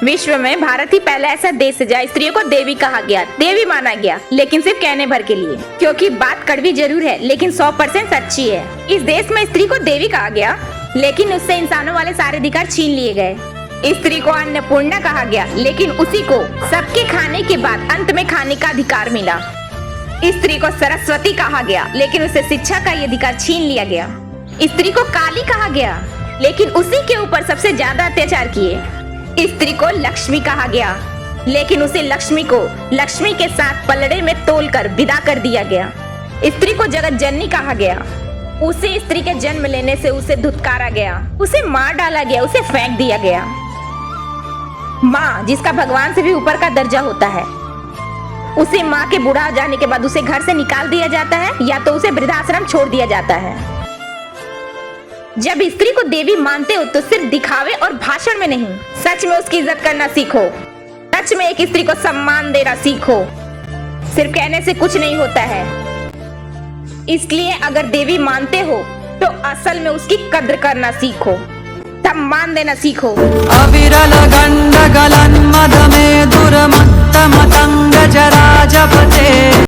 विश्व में भारत ही पहला ऐसा देश है जहाँ स्त्रियों को देवी कहा गया, देवी माना गया, लेकिन सिर्फ कहने भर के लिए। क्योंकि बात कड़वी जरूर है लेकिन 100% सच्ची है। इस देश में स्त्री को देवी कहा गया, लेकिन उससे इंसानों वाले सारे अधिकार छीन लिए गए। स्त्री को अन्नपूर्णा कहा गया, लेकिन उसी को सबके खाने के बाद अंत में खाने का अधिकार मिला। स्त्री को सरस्वती कहा गया, लेकिन उसे शिक्षा का ये अधिकार छीन लिया गया। स्त्री को काली कहा गया, लेकिन उसी के ऊपर सबसे ज्यादा अत्याचार किए। स्त्री को लक्ष्मी कहा गया, लेकिन उसे लक्ष्मी को लक्ष्मी के साथ पलड़े में तोलकर विदा कर दिया गया। स्त्री को जगत जननी कहा गया, उसे स्त्री के जन्म लेने से उसे धुतकारा गया, उसे मार डाला गया, उसे फेंक दिया गया। माँ, जिसका भगवान से भी ऊपर का दर्जा होता है, उसे माँ के बूढ़ा हो जाने के बाद उसे घर से निकाल दिया जाता है या तो उसे वृद्धाश्रम छोड़ दिया जाता है। जब स्त्री को देवी मानते हो तो सिर्फ दिखावे और भाषण में नहीं, सच में उसकी इज्जत करना सीखो। सच में एक स्त्री को सम्मान देना सीखो। सिर्फ कहने से कुछ नहीं होता है। इसलिए अगर देवी मानते हो तो असल में उसकी कद्र करना सीखो, सम्मान देना सीखो। अविरल गंड गलन मद में दुर्मत्त मतंग जरा जपते